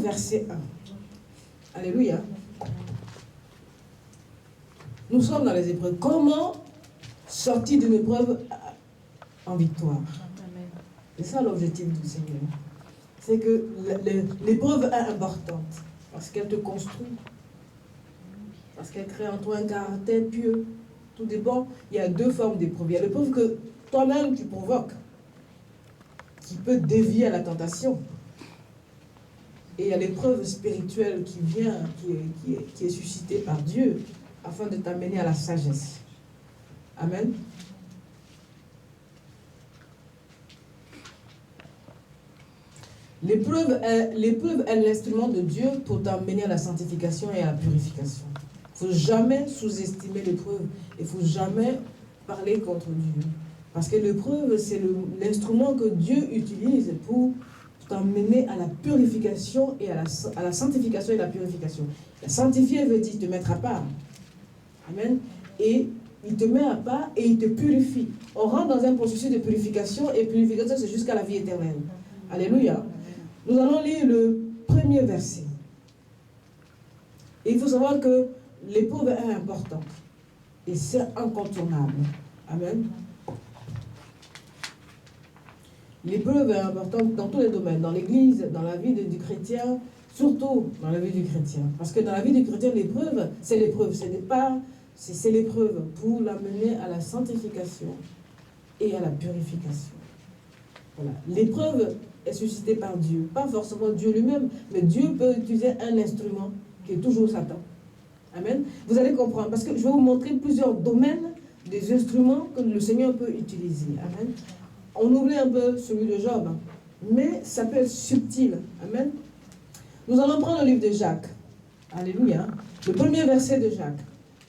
verset 1. Alléluia. Nous sommes dans les épreuves. Comment sortir d'une épreuve en victoire? C'est ça l'objectif du Seigneur. C'est que l'épreuve est importante parce qu'elle te construit, parce qu'elle crée en toi un caractère pieux. Tout dépend. Il y a deux formes d'épreuves. Il y a l'épreuve que toi-même tu provoques, qui peut dévier à la tentation. Et il y a l'épreuve spirituelle qui vient, qui est suscitée par Dieu afin de t'amener à la sagesse. Amen. L'épreuve est l'instrument de Dieu pour t'amener à la sanctification et à la purification. Il ne faut jamais sous-estimer l'épreuve. Il ne faut jamais parler contre Dieu. Parce que l'épreuve, c'est l'instrument que Dieu utilise pour t'amener à la purification et à la sanctification et la purification. La sanctifier veut dire te mettre à part. Amen. Et il te met à part et il te purifie. On rentre dans un processus de purification et purification, c'est jusqu'à la vie éternelle. Alléluia. Nous allons lire le premier verset. Et il faut savoir que l'épreuve est importante. Et c'est incontournable. Amen. L'épreuve est importante dans tous les domaines, dans l'église, dans la vie du chrétien, surtout dans la vie du chrétien. Parce que dans la vie du chrétien, l'épreuve, c'est l'épreuve. C'est l'épreuve pour l'amener à la sanctification et à la purification. Voilà. L'épreuve est suscitée par Dieu. Pas forcément Dieu lui-même, mais Dieu peut utiliser un instrument qui est toujours Satan. Amen. Vous allez comprendre, parce que je vais vous montrer plusieurs domaines des instruments que le Seigneur peut utiliser. Amen. On oublie un peu celui de Job, mais ça peut être subtil. Amen. Nous allons prendre le livre de Jacques. Alléluia. Le premier verset de Jacques.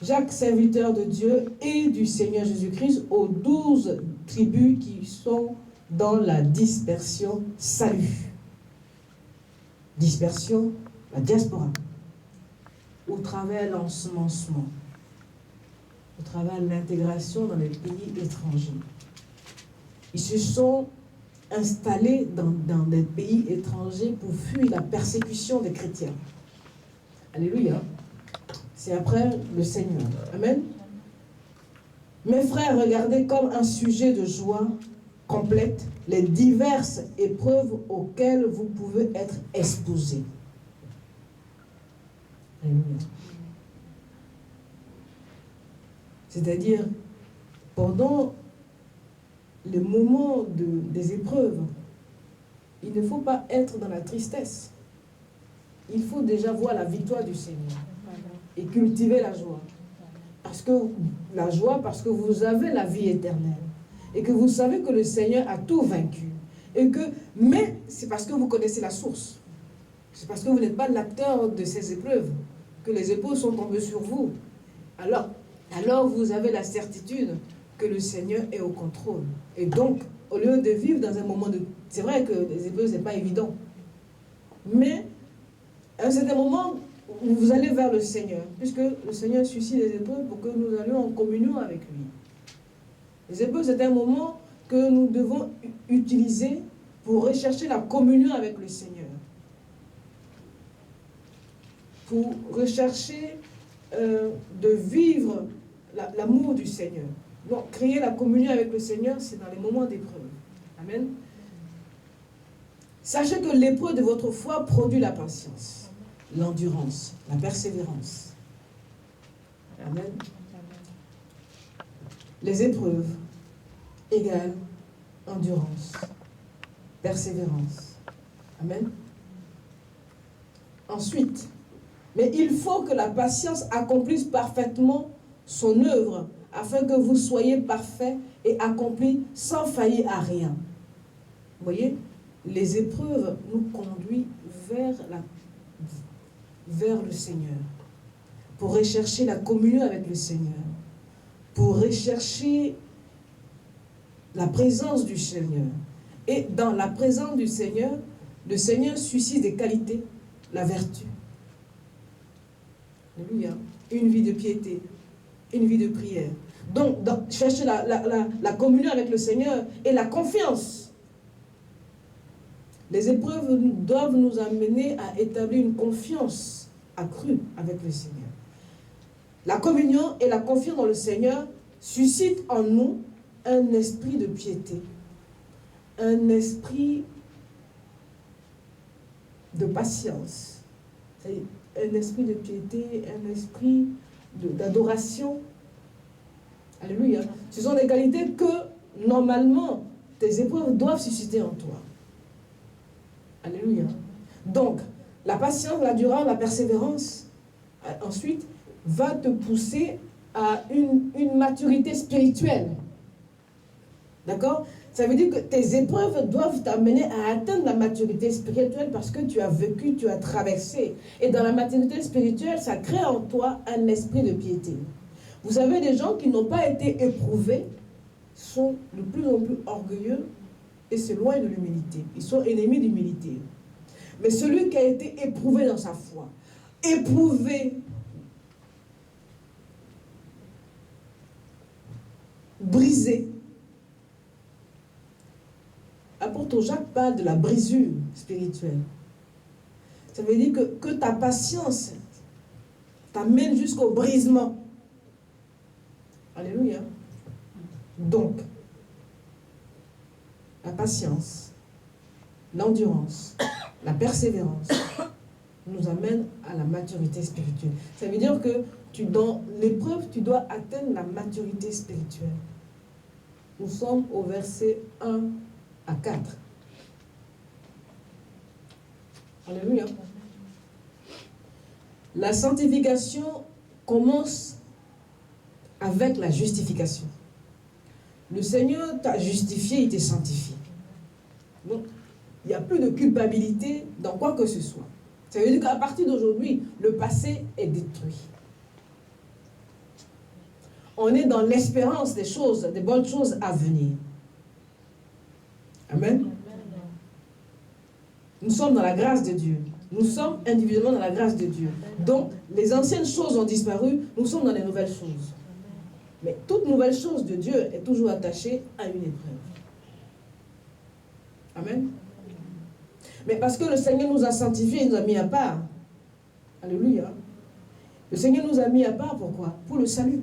Jacques, serviteur de Dieu et du Seigneur Jésus-Christ, aux 12 tribus qui sont dans la dispersion, salut. Dispersion, la diaspora. Au travers l'ensemencement. Au travers l'intégration dans les pays étrangers. Ils se sont installés dans des pays étrangers pour fuir la persécution des chrétiens. Alléluia. C'est après le Seigneur. Amen. Mes frères, regardez comme un sujet de joie complète les diverses épreuves auxquelles vous pouvez être exposés. Alléluia. C'est-à-dire, pendant le moment des épreuves, il ne faut pas être dans la tristesse. Il faut déjà voir la victoire du Seigneur et cultiver la joie. Parce que vous avez la vie éternelle et que vous savez que le Seigneur a tout vaincu. Mais c'est parce que vous connaissez la source. C'est parce que vous n'êtes pas l'acteur de ces épreuves que les épreuves sont tombées sur vous. Alors vous avez la certitude que le Seigneur est au contrôle. Et donc, au lieu de vivre dans un moment de... C'est vrai que les épreuves, ce n'est pas évident. Mais, à un certain moment, vous allez vers le Seigneur, puisque le Seigneur suscite les épreuves pour que nous allions en communion avec lui. Les épreuves, c'est un moment que nous devons utiliser pour rechercher la communion avec le Seigneur. Pour rechercher de vivre l'amour du Seigneur. Donc, créer la communion avec le Seigneur, c'est dans les moments d'épreuve. Amen. Sachez que l'épreuve de votre foi produit la patience, l'endurance, la persévérance. Amen. Les épreuves égale endurance, persévérance. Amen. Ensuite, mais il faut que la patience accomplisse parfaitement son œuvre, afin que vous soyez parfaits et accomplis sans faillir à rien. Vous voyez, les épreuves nous conduisent vers le Seigneur, pour rechercher la communion avec le Seigneur, pour rechercher la présence du Seigneur. Et dans la présence du Seigneur, le Seigneur suscite des qualités, la vertu. Alléluia. Une vie de piété, une vie de prière. Donc, chercher la communion avec le Seigneur et la confiance. Les épreuves doivent nous amener à établir une confiance accrue avec le Seigneur. La communion et la confiance dans le Seigneur suscitent en nous un esprit de piété, un esprit de patience, un esprit de piété, un esprit d'adoration. Alléluia. Ce sont des qualités que, normalement, tes épreuves doivent susciter en toi. Alléluia. Donc, la patience, la durée, la persévérance, ensuite, va te pousser à une maturité spirituelle. D'accord? Ça veut dire que tes épreuves doivent t'amener à atteindre la maturité spirituelle parce que tu as vécu, tu as traversé. Et dans la maturité spirituelle, ça crée en toi un esprit de piété. Vous savez, les gens qui n'ont pas été éprouvés sont de plus en plus orgueilleux et s'éloignent de l'humilité. Ils sont ennemis d'humilité. Mais celui qui a été éprouvé dans sa foi, éprouvé, brisé. Apôtre Jacques parle de la brisure spirituelle. Ça veut dire que ta patience t'amène jusqu'au brisement. Alléluia. Donc, la patience, l'endurance, la persévérance nous amène à la maturité spirituelle. Ça veut dire que dans l'épreuve, tu dois atteindre la maturité spirituelle. Nous sommes au verset 1 à 4. Alléluia. La sanctification commence avec la justification. Le Seigneur t'a justifié, il t'a sanctifié. Donc, il n'y a plus de culpabilité dans quoi que ce soit. Ça veut dire qu'à partir d'aujourd'hui, le passé est détruit. On est dans l'espérance des choses, des bonnes choses à venir. Amen. Nous sommes dans la grâce de Dieu. Nous sommes individuellement dans la grâce de Dieu. Donc, les anciennes choses ont disparu, nous sommes dans les nouvelles choses. Mais toute nouvelle chose de Dieu est toujours attachée à une épreuve. Amen. Mais parce que le Seigneur nous a sanctifiés, il nous a mis à part. Alléluia. Le Seigneur nous a mis à part, pourquoi? Pour le salut.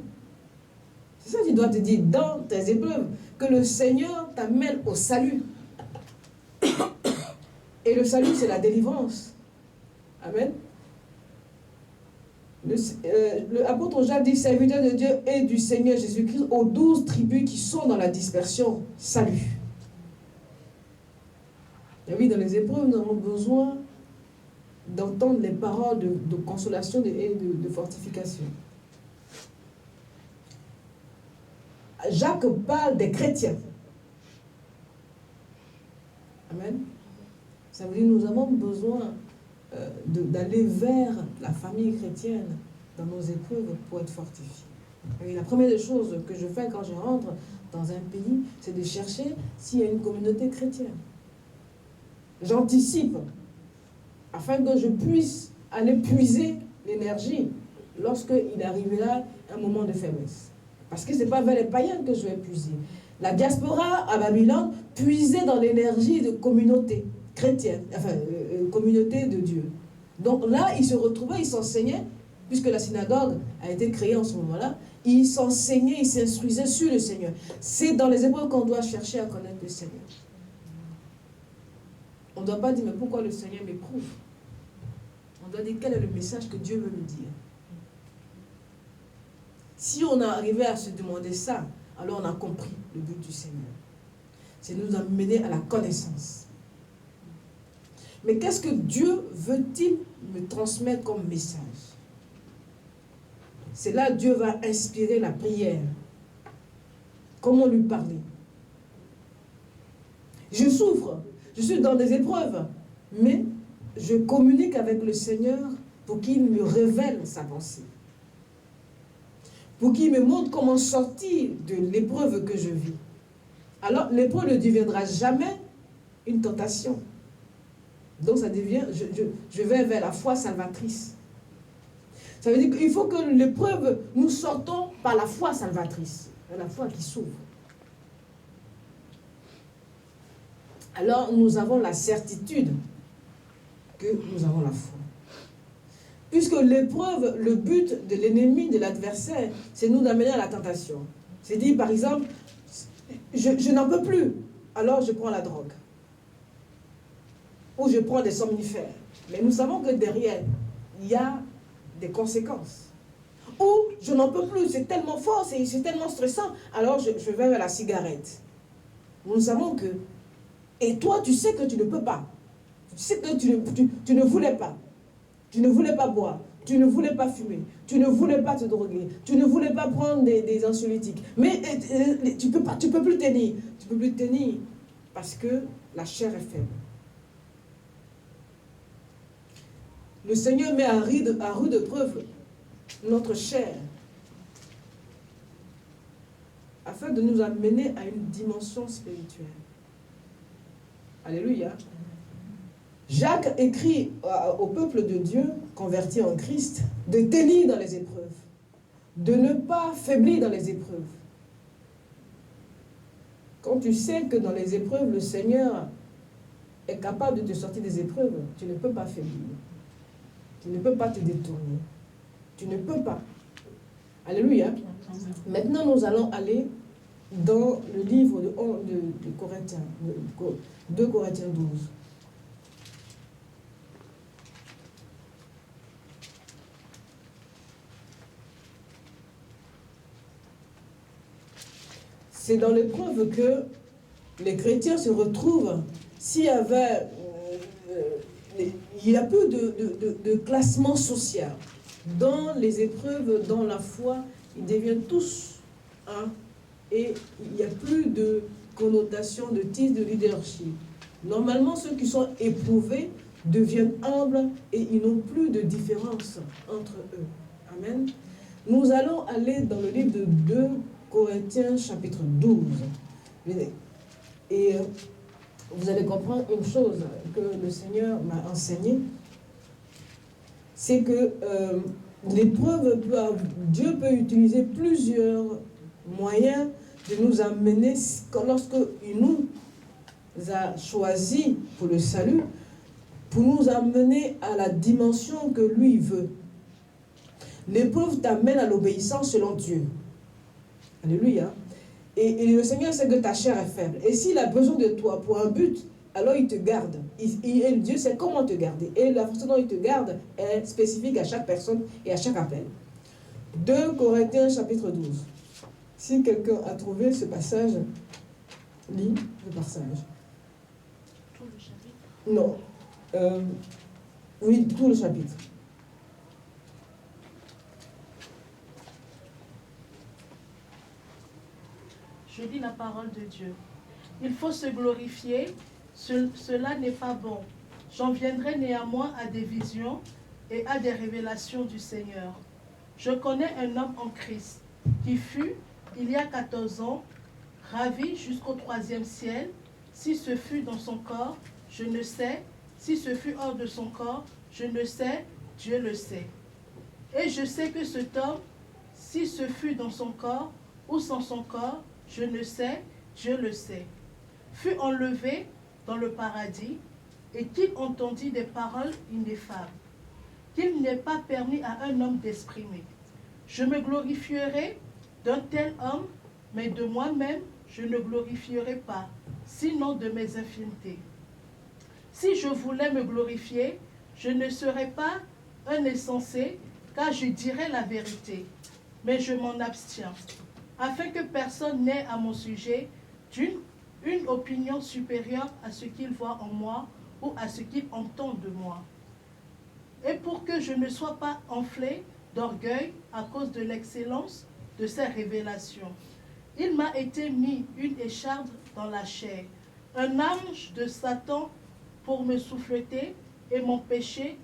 C'est ça que tu dois te dire dans tes épreuves, que le Seigneur t'amène au salut. Et le salut, c'est la délivrance. Amen. L'apôtre Jacques dit, serviteur de Dieu et du Seigneur Jésus-Christ, aux 12 tribus qui sont dans la dispersion, salut. Et oui, dans les épreuves, nous avons besoin d'entendre les paroles de consolation et de fortification. Jacques parle des chrétiens. Amen. Ça veut dire que nous avons besoin d'aller vers la famille chrétienne dans nos épreuves pour être fortifiés. Et la première des choses que je fais quand je rentre dans un pays, c'est de chercher s'il y a une communauté chrétienne. J'anticipe afin que je puisse aller puiser l'énergie lorsqu'il arrivera un moment de faiblesse. Parce que ce n'est pas vers les païens que je vais puiser. La diaspora à Babylone puisait dans l'énergie de communauté chrétienne, enfin, communauté de Dieu. Donc là, ils se retrouvaient, ils s'enseignaient, puisque la synagogue a été créée en ce moment-là, ils s'enseignaient, ils s'instruisaient sur le Seigneur. C'est dans les épreuves qu'on doit chercher à connaître le Seigneur. On ne doit pas dire, mais pourquoi le Seigneur m'éprouve? On doit dire, quel est le message que Dieu veut me dire? Si on a arrivé à se demander ça, alors on a compris le but du Seigneur. C'est de nous amener à la connaissance. Mais qu'est-ce que Dieu veut-il me transmettre comme message? C'est là que Dieu va inspirer la prière. Comment lui parler? Je souffre, je suis dans des épreuves, mais je communique avec le Seigneur pour qu'il me révèle sa pensée. Pour qu'il me montre comment sortir de l'épreuve que je vis. Alors, l'épreuve ne deviendra jamais une tentation. Donc, ça devient, je vais vers la foi salvatrice. Ça veut dire qu'il faut que l'épreuve, nous sortons par la foi salvatrice. La foi qui s'ouvre. alors nous avons la certitude que nous avons la foi. Puisque l'épreuve, le but de l'ennemi, de l'adversaire, c'est nous d'amener à la tentation. C'est dit, par exemple, je n'en peux plus, alors je prends la drogue. Ou je prends des somnifères. Mais nous savons que derrière, il y a des conséquences. Ou je n'en peux plus, c'est tellement fort, c'est tellement stressant, alors je vais vers la cigarette. Nous savons que, et toi tu sais que tu ne peux pas. Tu sais que tu ne voulais pas. Tu ne voulais pas boire, tu ne voulais pas fumer, tu ne voulais pas te droguer, tu ne voulais pas prendre des anxiolytiques. Mais tu peux plus tenir. Tu peux plus tenir parce que la chair est faible. Le Seigneur met à rude preuve notre chair afin de nous amener à une dimension spirituelle. Alléluia. Jacques écrit au peuple de Dieu, converti en Christ, de tenir dans les épreuves, de ne pas faiblir dans les épreuves. Quand tu sais que dans les épreuves, le Seigneur est capable de te sortir des épreuves, tu ne peux pas faiblir. Tu ne peux pas te détourner. Tu ne peux pas. Alléluia. Maintenant, nous allons aller dans le livre de Corinthiens, 2 Corinthiens 12. C'est dans l'épreuve que les chrétiens se retrouvent. S'il y avait... il n'y a plus de classement social. Dans les épreuves, dans la foi, ils deviennent tous un. Et il n'y a plus de connotation de titre de leadership. Normalement, ceux qui sont éprouvés deviennent humbles et ils n'ont plus de différence entre eux. Amen. Nous allons aller dans le livre de 2 Corinthiens chapitre 12. Et vous allez comprendre une chose que le Seigneur m'a enseigné, c'est que l'épreuve, Dieu peut utiliser plusieurs moyens de nous amener, lorsqu'il nous a choisis pour le salut, pour nous amener à la dimension que lui veut. L'épreuve t'amène à l'obéissance selon Dieu. Alléluia. Et le Seigneur sait que ta chair est faible. Et s'il a besoin de toi pour un but, alors il te garde. Et Dieu sait comment te garder. Et la façon dont il te garde est spécifique à chaque personne et à chaque appel. 2 Corinthiens chapitre 12. Si quelqu'un a trouvé ce passage, lis le passage. Tout le chapitre? Non. Oui, tout le chapitre. Je lis la parole de Dieu. Il faut se glorifier, cela n'est pas bon. J'en viendrai néanmoins à des visions et à des révélations du Seigneur. Je connais un homme en Christ qui fut, il y a 14 ans, ravi jusqu'au 3e ciel. Si ce fut dans son corps, je ne sais. Si ce fut hors de son corps, je ne sais. Dieu le sait. Et je sais que cet homme, si ce fut dans son corps ou sans son corps, je ne sais, Dieu le sait, fut enlevé dans le paradis et qu'il entendit des paroles ineffables, qu'il n'est pas permis à un homme d'exprimer. Je me glorifierai d'un tel homme, mais de moi-même, je ne glorifierai pas, sinon de mes infimités. Si je voulais me glorifier, je ne serais pas un insensé, car je dirais la vérité, mais je m'en abstiens, afin que personne n'ait à mon sujet une opinion supérieure à ce qu'il voit en moi ou à ce qu'il entend de moi. Et pour que je ne sois pas enflé d'orgueil à cause de l'excellence de ces révélations, il m'a été mis une écharde dans la chair, un ange de Satan pour me souffleter et m'empêcher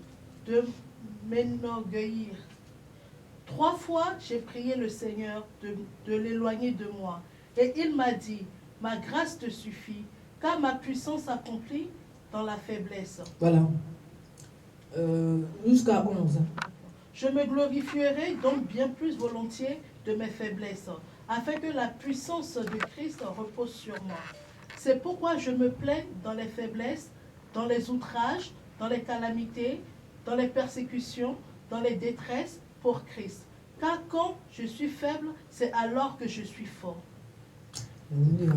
de m'enorgueillir. 3 fois, j'ai prié le Seigneur de l'éloigner de moi. Et il m'a dit, ma grâce te suffit, car ma puissance s'accomplit dans la faiblesse. Voilà. Jusqu'à 11. Je me glorifierai donc bien plus volontiers de mes faiblesses, afin que la puissance de Christ repose sur moi. C'est pourquoi je me plais dans les faiblesses, dans les outrages, dans les calamités, dans les persécutions, dans les détresses pour Christ. Car quand je suis faible, c'est alors que je suis fort. Alléluia.